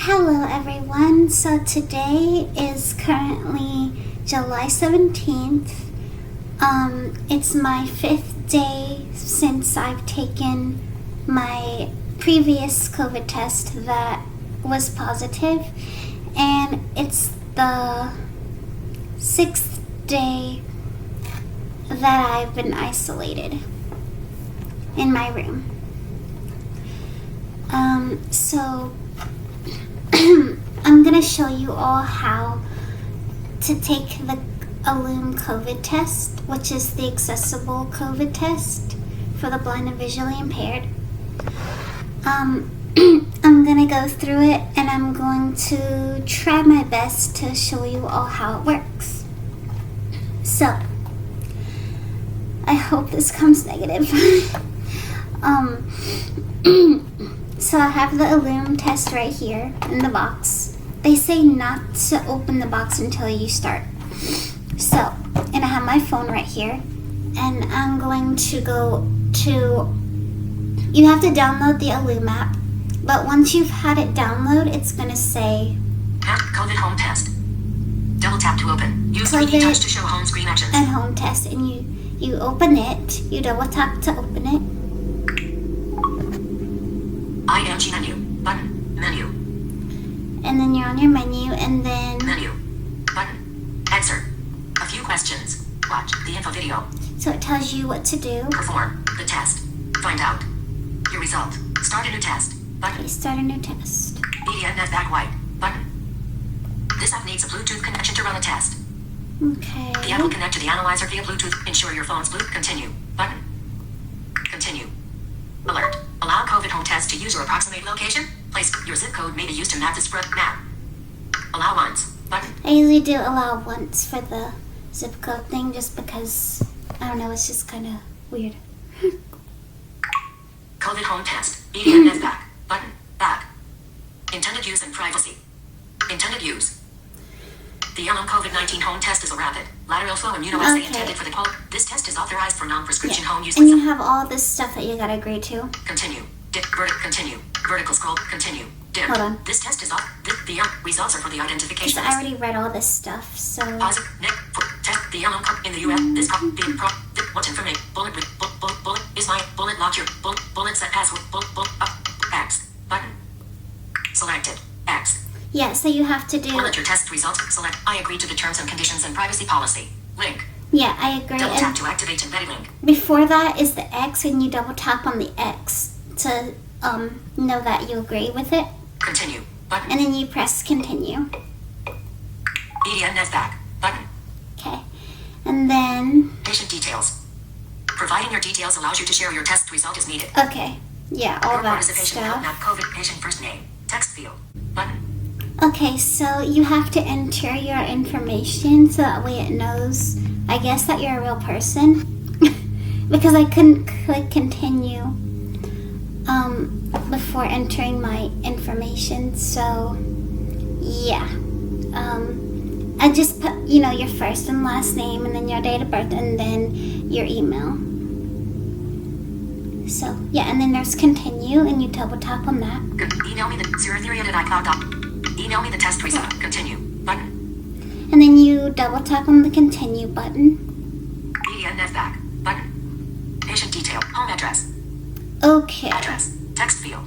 Hello everyone, so today is currently July 17th. It's my 5th day since I've taken my previous COVID test that was positive, and it's the 6th day that I've been isolated in my room. So I'm gonna show you all how to take the Illume COVID test, which is the accessible COVID test for the blind and visually impaired. I'm gonna go through it, and I'm going to try my best to show you all how it works. So I hope this comes negative. So I have the Illume test right here in the box. They say not to open the box until you start. So, and I have my phone right here, and I'm going to go to, you have to download the Illume app, but once you've had it download, it's going to say COVID home test. Double tap to open. Use 3D touch to show home screen actions. And home test, and you open it, you double tap to open it. IMG menu. Button. Menu. And then you're on your menu, and then Menu. Button. Answer. A few questions. Watch the info video. So it tells you what to do. Perform the test. Find out your result. Start a new test. Button. Okay, start a new test. EDNS back white. Button. This app needs a Bluetooth connection to run a test. Okay. The app will connect to the analyzer via Bluetooth. Ensure your phone's Bluetooth. Continue. Button. Continue. Alert. Allow COVID home test to use your approximate location. Place your zip code may be used to map the spread map. Allow once. Button. I usually do allow once for the zip code thing just because, I don't know, it's just kind of weird. COVID home test. EDNS back. Button. Back. Intended use and privacy. Intended use. The Illume COVID-19 home test is a rapid, lateral flow immunoassay intended for the poll. This test is authorized for non-prescription home use. And you have all this stuff that you gotta agree to. Continue. Dip. Continue. Vertical scroll. Continue. Dip. Hold on. This test is off. The results are for the identification. Because I already read all this stuff, so. Pause. Nick. Test. The Illume in the U.S. This being pro. What information? Bullet with bullet is my bullet lock your bullet set password bullet up X button selected X. Yeah, so you have to do. Bullet your test results. Select I agree to the terms and conditions and privacy policy. Link. Yeah, I agree. Double tap to activate embedded link. Before that is the X, and you double tap on the X to know that you agree with it. Continue button. And then you press continue. EDNS back button. Okay. And then. Patient details. Providing your details allows you to share your test result as needed. Okay. Yeah, all your that participation stuff. Not COVID patient first name. Text field. Button. Okay, so you have to enter your information so that way it knows, I guess, that you're a real person. Because I couldn't click continue before entering my information, so yeah. I just put, your first and last name, and then your date of birth, and then your email. So, yeah, and then there's continue, and you double tap on that. Email me the Cierra@iCloud.com. Email me the test result. Continue button. And then you double tap on the continue button. EDNS back button. Patient detail. Home address. Okay. Address. Text field.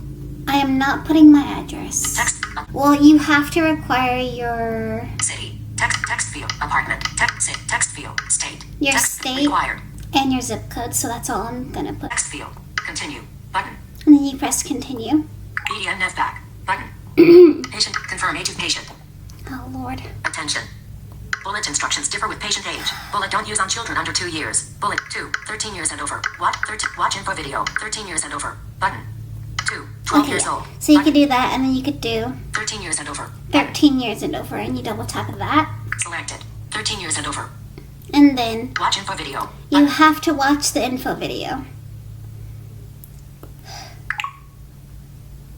I am not putting my address. Text. Well, you have to require your City. Text field. Apartment. Text field. State. Your text state. Required. And your zip code, so that's all I'm gonna put. Text field. Continue button. And then you press continue. EDNS back button. Patient. Confirm age of patient. Oh, Lord. Attention. Bullet instructions differ with patient age. Bullet don't use on children under 2 years. Bullet 2, 13 years and over. Watch info video. 13 years and over. Button. 2, 12 years old. So you button. could do that, and then you could do 13 years and over. 13 years and over, and you double tap that. Selected. 13 years and over. And then Watch info video. you have to watch the info video.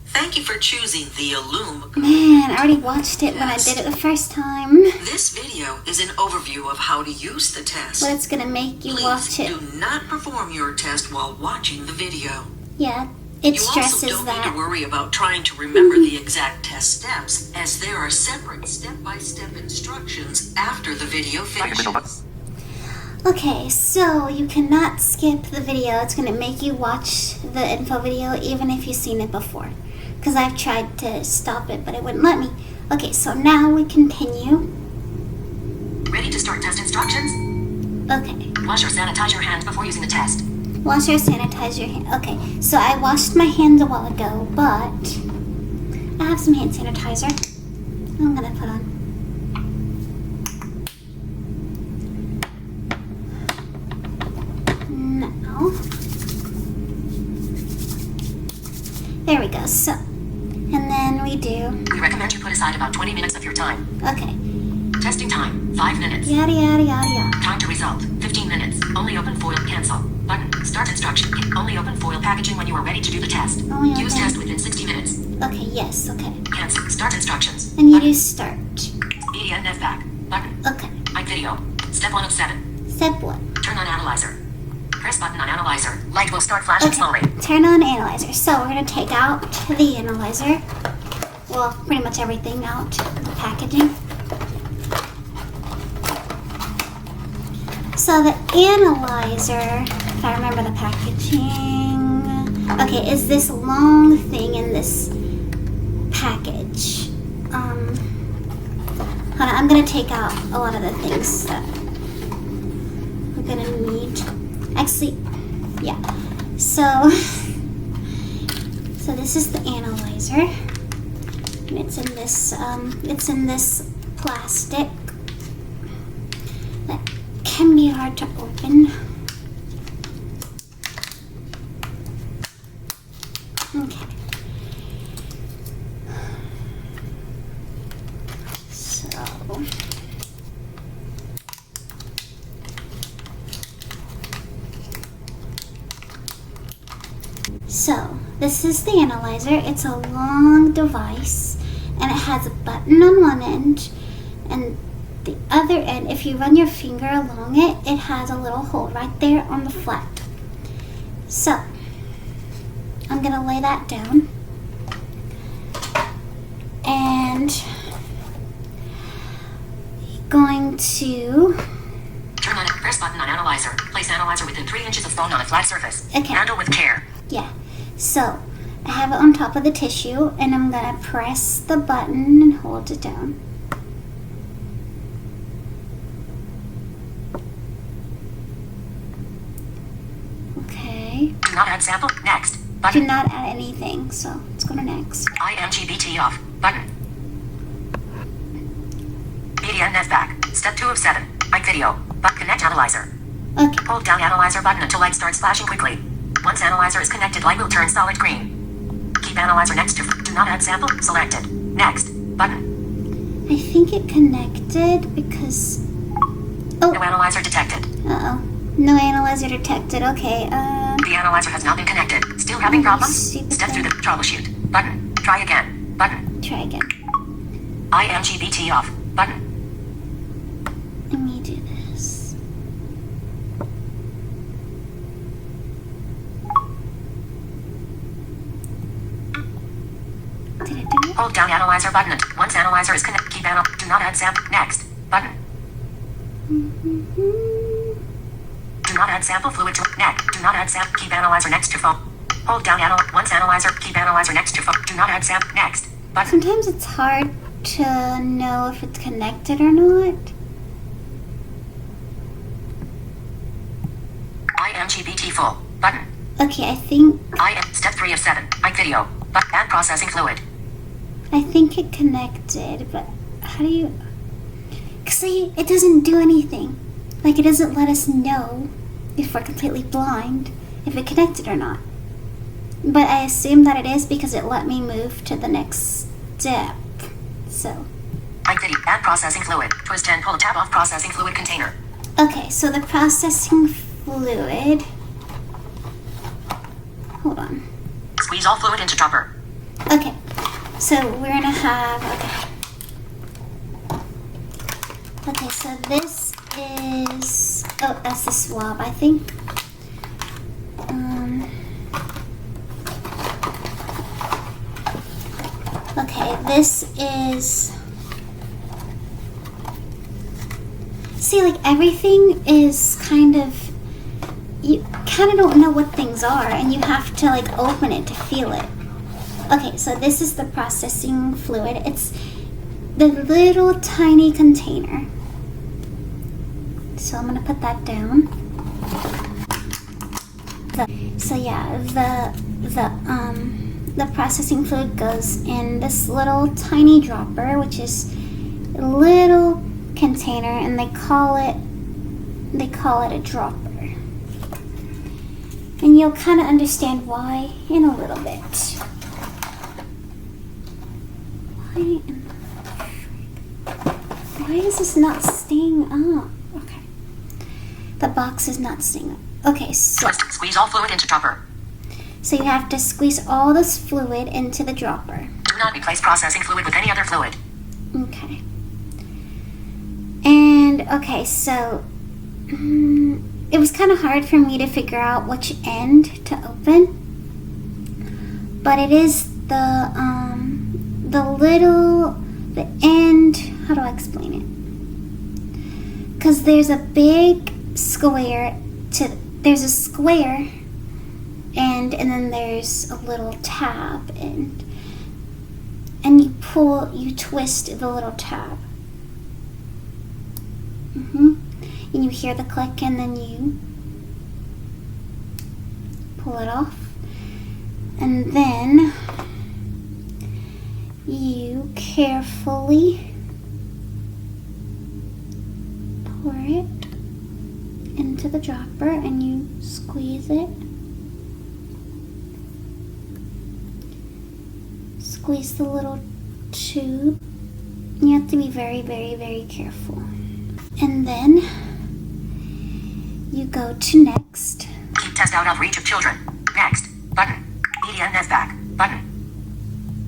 Thank you for choosing the Illume. Man, I already watched it when I did it the first time. This video is an overview of how to use the test. But it's gonna make you Please watch it. do not perform your test while watching the video. Yeah, it You stresses also don't that. need to worry about trying to remember the exact test steps as there are separate step-by-step instructions after the video finishes. Okay, so you cannot skip the video. It's going to make you watch the info video even if you've seen it before. Because I've tried to stop it, but it wouldn't let me. Okay, so now we continue. Ready to start test instructions? Okay. Wash or sanitize your hands before using the test. Wash or sanitize your hands. Okay, so I washed my hands a while ago, but I have some hand sanitizer I'm going to put on. Now, there we go. So, and then we do, We recommend you put aside about 20 minutes of your time. okay, Testing time, 5 minutes. yada, yada, yada, yada. Time to result, 15 minutes. Only open foil, cancel. Button, start instruction. Only open foil packaging when you are ready to do the test. Only Use open- test within 60 minutes. Okay, yes, okay. Cancel, start instructions. And you Button, do start. media net back. Button, Okay, mic video. Step 1 of 7. step one. Turn on analyzer. Press button on analyzer. Light will start flashing Okay, slowly. turn on analyzer. So we're going to take out the analyzer. Well, pretty much everything out. The packaging. So the analyzer, if I remember the packaging, okay, is this long thing in this package. Hold on, I'm going to take out a lot of the things that we're going to need. Actually, yeah. So this is the analyzer, and it's in this plastic that can be hard to open. Okay. So this is the analyzer. It's a long device, and it has a button on one end, and the other end, if you run your finger along it, it has a little hole right there on the flat. So I'm gonna lay that down, and going to Turn on it. Press button on analyzer. Place analyzer within 3 inches of phone on a flat surface. Okay. Handle with care. Yeah, so I have it on top of the tissue, and I'm gonna press the button and hold it down. Okay. Do not add sample. Next. Do Button. not add anything, so let's go to next. IMGBT off. Button. Media net back. Step 2 of 7. Mic video. But connect analyzer. Okay, Hold down analyzer button until light starts flashing quickly. Once analyzer is connected, light will turn solid green. Keep analyzer next to. Do not add sample. Selected. Next. Button. I think it connected because. No analyzer detected. Uh oh. No analyzer detected. Okay, The analyzer has not been connected. Still having problems? stupid Step through the thing. troubleshoot. Button. Try again. Button. Try again. IMGBT off. Button. Let me do this. Did it do it? Hold down analyzer button. Once analyzer is connected, keep do not add sample. Next. Button. Do not add sample fluid to neck. Do not add sample. Keep analyzer next to phone. Hold down once analyzer. Keep analyzer next to phone. Do not add sample. Next. Button. Sometimes it's hard to know if it's connected or not. IMGBT full. Button. Okay, I think Step 3 of 7. Mic video. But add processing fluid. it connected, but how do you? See, it doesn't do anything. Like, it doesn't let us know if we're completely blind if it connected or not. But I assume that it is because it let me move to the next step. So, Mic video. Add processing fluid. Twist and pull tab off processing fluid container. okay, so the processing fluid. Hold on. Squeeze all fluid into dropper. Okay, so we're gonna have, okay, so this is, oh, that's the swab, I think. Okay, Okay, this is... See, like, everything is kind of... You kind of don't know what things are, and you have to, like, open it to feel it. Okay, so this is the processing fluid. It's the little tiny container. So I'm going to put that down. So yeah, the processing fluid goes in this little tiny dropper, which is a little container, and they call it a dropper. And you'll kind of understand why in a little bit. Why is this not staying up? Okay. The box is not staying up. Okay, so Squeeze all fluid into dropper. you have to squeeze all this fluid into the dropper. Do not replace processing fluid with any other fluid. Okay. And, okay, so it was kind of hard for me to figure out which end to open. But it is the end, how do I explain it? Because there's a big square there's a square and then there's a little tab and you twist the little tab. And you hear the click and then you pull it off. And then you carefully pour it into the dropper and you squeeze it. Squeeze the little tube. You have to be very, very, very careful. And then you go to next. Keep test out of reach of children. Next. Button. Media back. Button.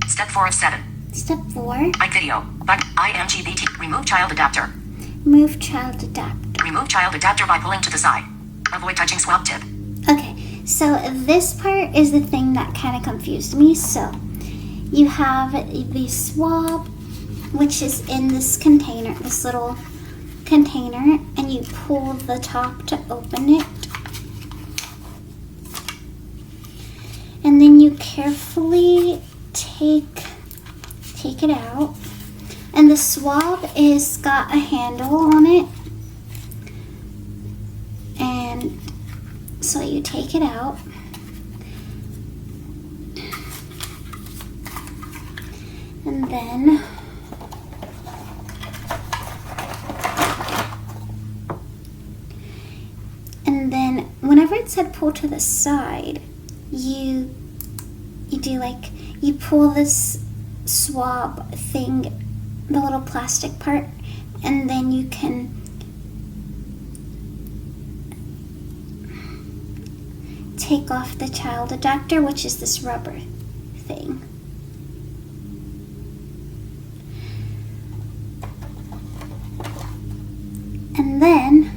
Step 4 of 7. Step 4. Mic video. Button. IMGBT. Remove child adapter. Remove child adapter. Remove child adapter by pulling to the side. Avoid touching swab tip. Okay, so this part is the thing that kind of confused me. So you have the swab, which is in this container, this little container, and you pull the top to open it. And then you carefully take it out. And the swab is got a handle on it. And so you take it out. And then whenever it said pull to the side, you do like, you pull this swab thing, the little plastic part, and then you can take off the child adapter, which is this rubber thing. And then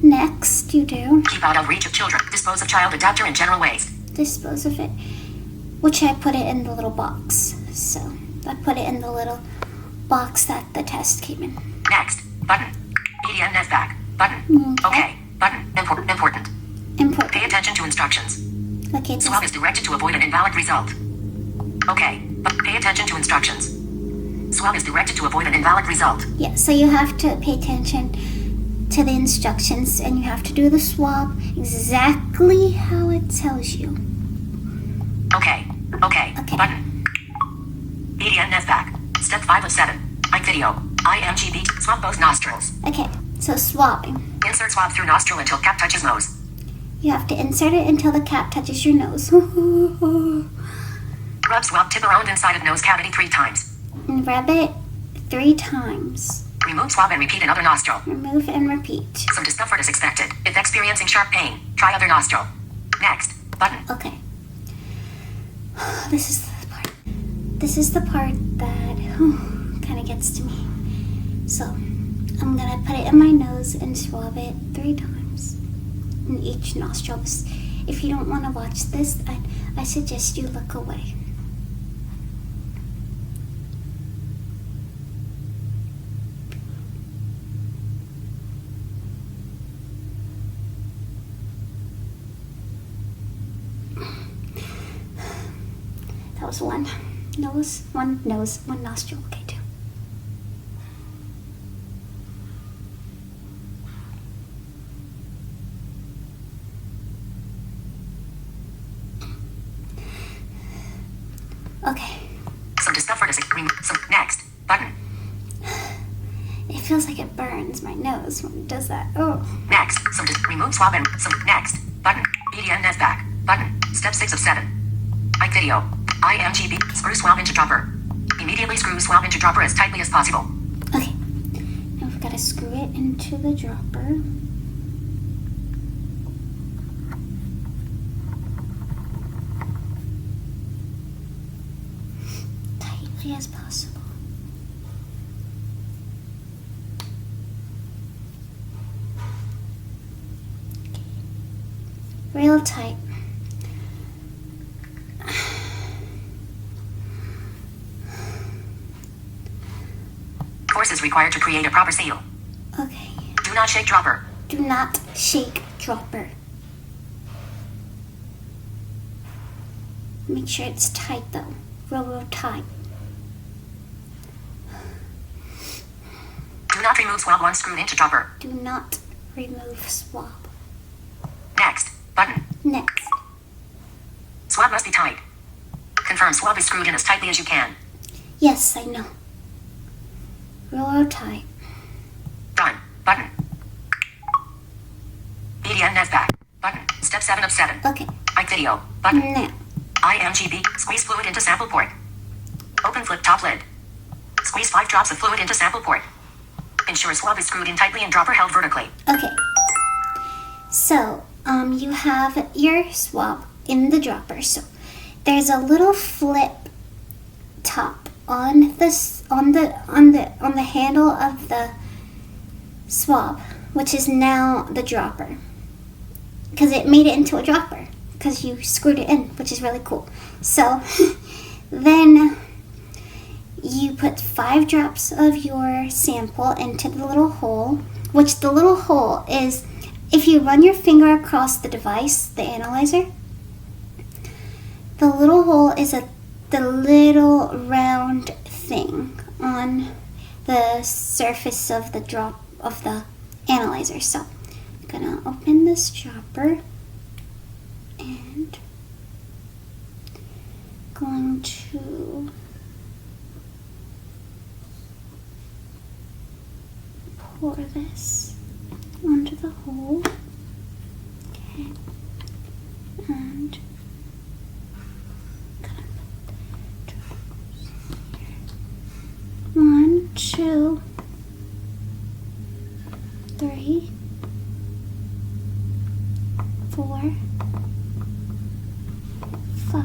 next you do Keep out of reach of children. Dispose of child adapter in general waste. dispose of it, which I put it in the little box. So I put it in the little box that the test came in. Next. Button. Media back. Button. Okay. Button. Important. Pay attention to instructions. Okay, Swab is directed to avoid an invalid result. Okay. Pay attention to instructions. Swab is directed to avoid an invalid result. yeah, so you have to pay attention to the instructions and you have to do the swab exactly how it tells you. Okay. Okay. Button. Media back. Step 5 of 7. Mic video. IMGB. Swab both nostrils. Okay, so swabbing. Insert swab through nostril until cap touches nose. You have to insert it until the cap touches your nose. Rub swab tip around inside of nose cavity 3 times. And rub it 3 times. Remove swab and repeat in other nostril. Remove and repeat. Some discomfort is expected. If experiencing sharp pain, try other nostril. Next. Button. Okay. This is the part that kind of gets to me. So I'm gonna put it in my nose and swab it 3 times in each nostril. If you don't want to watch this, I suggest you look away. nose, one nose, one nostril. Okay, 2. Okay. Some discomfort is some next button. It feels like it burns my nose when it does that. Oh. Next, remove swab and some next button. BDN net back button. Step 6 of 7. Ike video. IMGB. Screw swab into dropper. Immediately screw swab into dropper as tightly as possible. Okay. Now we've got to screw it into the dropper. Tightly as possible. Real tight. Force is required to create a proper seal. Okay. Do not shake dropper. Do not shake dropper. Make sure it's tight though. Real tight. Do not remove swab once screwed into dropper. Do not remove swab. Next button. Next. Swab must be tight. Confirm swab is screwed in as tightly as you can. Yes, I know. Real tight. Done. Button. BDN net back. Button. Step 7 of 7. Okay. Ike video. Button. Now. IMGB. Squeeze fluid into sample port. Open flip top lid. Squeeze 5 drops of fluid into sample port. Ensure swab is screwed in tightly and dropper held vertically. Okay. So, you have your swab in the dropper. So, there's a little flip top on this on the handle of the swab, which is now the dropper, because it made it into a dropper because you screwed it in, which is really cool. So then you put 5 drops of your sample into the little hole, which the little hole is, if you run your finger across the device, the analyzer, the little hole is the little round thing on the surface of the analyzer. So I'm gonna open this dropper and going to pour this onto the hole. Okay. And 1, 2, 3, 4, 5.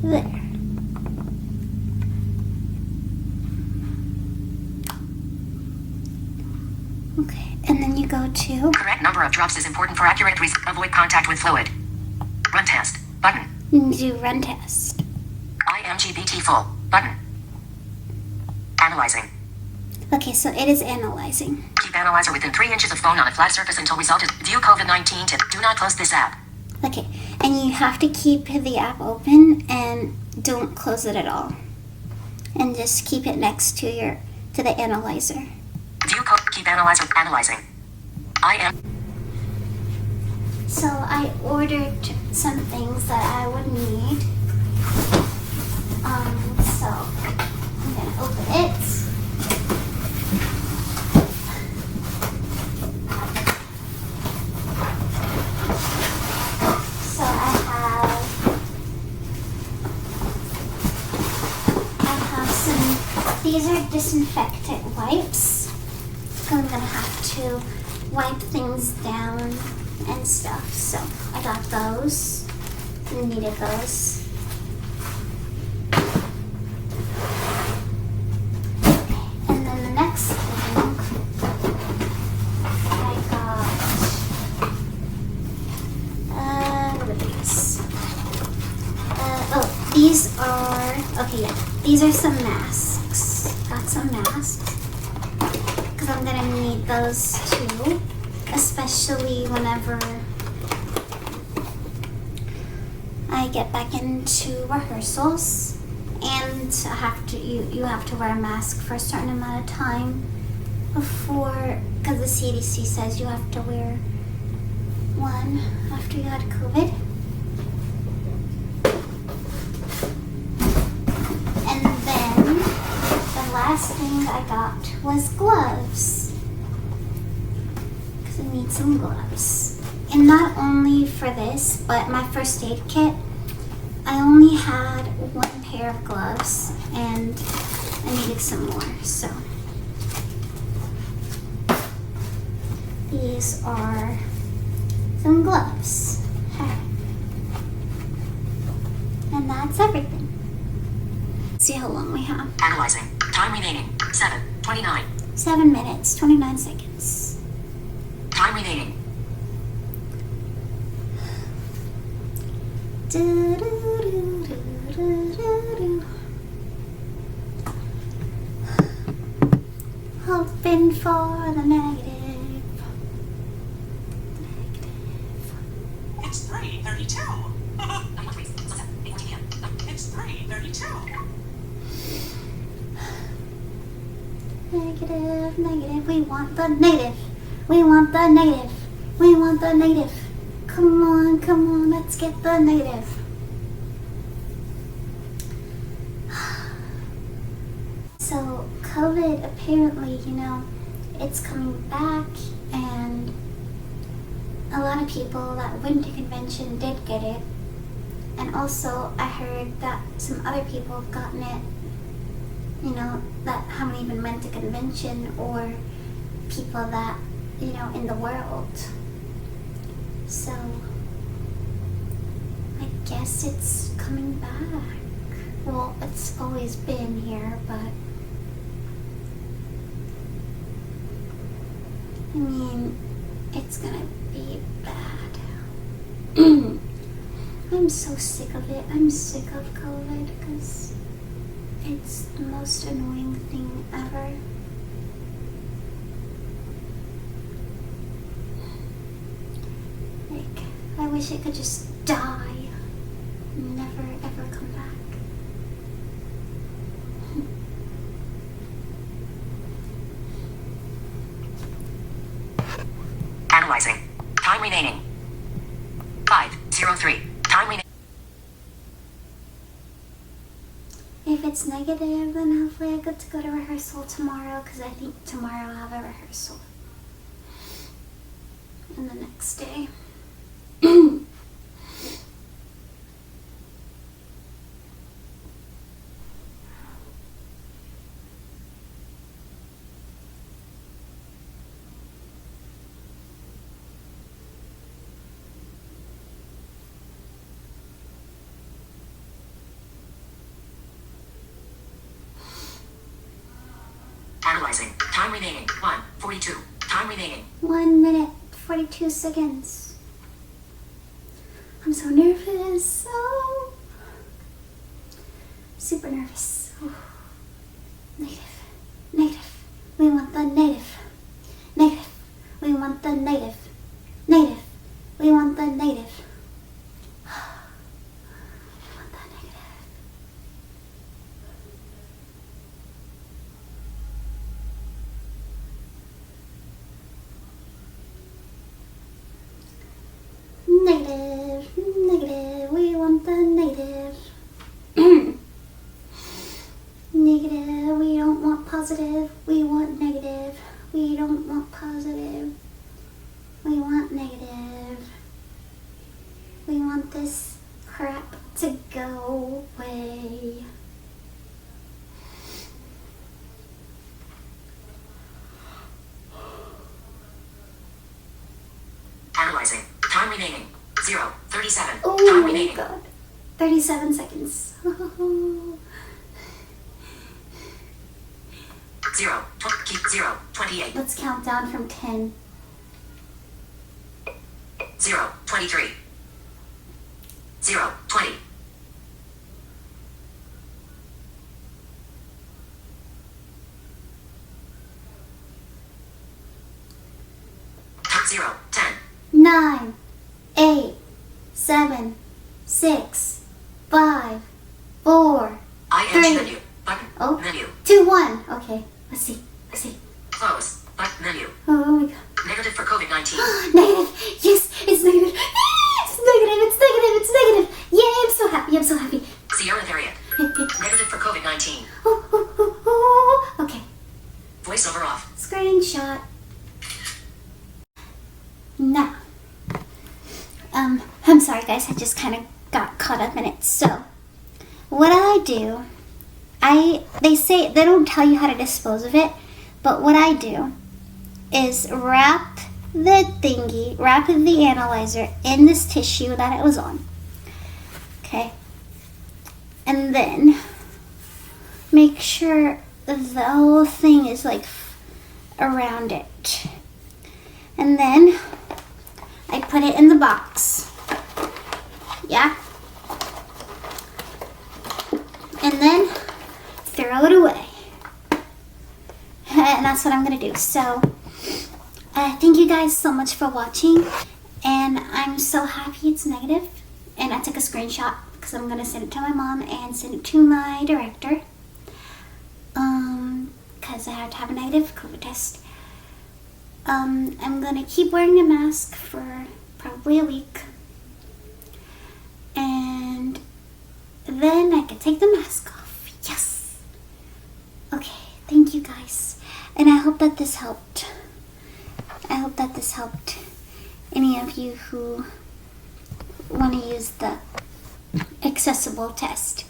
There. Okay, and then you go to... Correct number of drops is important for accurate avoid contact with fluid. Run test. Button. You do run test. IMGBT full. Button. Analyzing. Okay, so it is analyzing. Keep analyzer within 3 inches of phone on a flat surface until result is view COVID-19 tip. Do not close this app. Okay, and you have to keep the app open and don't close it at all. And just keep it next to the analyzer. View code. Keep analyzer analyzing. So I ordered some things that I would need. So I'm gonna open it. So I have some, these are disinfectant wipes. I'm gonna have to wipe things down and stuff. So I got those. I needed those. And then the next thing I got, what are these? These are, okay, yeah, these are some masks. Got some masks. Because I'm gonna need those too, especially whenever I I get back into rehearsals, and you have to wear a mask for a certain amount of time before, because the CDC says you have to wear one after you had COVID. And then the last thing I got was gloves, because I need some gloves. And not only for this, but my first aid kit, I only had one pair of gloves and I needed some more, so these are some gloves. And that's everything. Let's see how long we have. Analyzing. Time remaining. 7:29. 7 minutes, 29 seconds. Time remaining. Hoping for the negative. It's 3:32. It's 3:32. Negative, negative. We want the negative. We want the negative. We want the negative. Come on, let's get the negative. So, COVID apparently, it's coming back, and a lot of people that went to convention did get it. And also, I heard that some other people have gotten it, that haven't even went to convention, or people that, in the world. So, I guess it's coming back. Well, it's always been here, but I mean, it's gonna be bad. I'm so sick of it. I'm sick of COVID because it's the most annoying thing ever. Like, I wish it could just die and never ever come back. Analyzing. Time remaining. 5:03. Time remaining. If it's negative, then hopefully I get to go to rehearsal tomorrow, because I think tomorrow I'll have a rehearsal. And the next day. Analyzing. Time remaining. 1:42. Time remaining. 1 minute, 42 seconds. I'm so nervous. Oh. Super nervous. Oh. Negative. Negative. We want the negative. Negative. We want the negative. Negative. We want the negative. We want the negative. Negative, negative, we want the negative. Negative, we don't want positive, we want negative. We don't want positive, we want negative. We want this crap to go away. Analyzing. Time remaining. 0:37. Oh Time my remaining. god. 37 seconds. 0:28. Let's count down from 10. 0:23. 0:20. 0:10. 9, 8, 7, 6, 5, 4, ING 3. menu. Button. Oh. Menu. 2, 1. Okay, let's see. Close. Button. Menu. Oh my god. Negative for COVID-19. Negative. Yes, it's negative. It's negative. Yay, I'm so happy. Cierra variant. Negative for COVID-19. Okay, Voiceover off. screenshot. Now, I'm sorry guys, I just kind of got caught up in it. So, what I do, they say, they don't tell you how to dispose of it, but what I do is wrap the analyzer in this tissue that it was on. Okay. And then make sure the whole thing is like around it. And then I put it in the box. Yeah. And then throw it away. And that's what I'm going to do. So, thank you guys so much for watching. And I'm so happy it's negative. And I took a screenshot because I'm going to send it to my mom and send it to my director. Because I have to have a negative COVID test. I'm going to keep wearing a mask for probably a week. And then I can take the mask off. Yes! Okay, thank you guys. And I hope that this helped. Any of you who want to use the accessible test.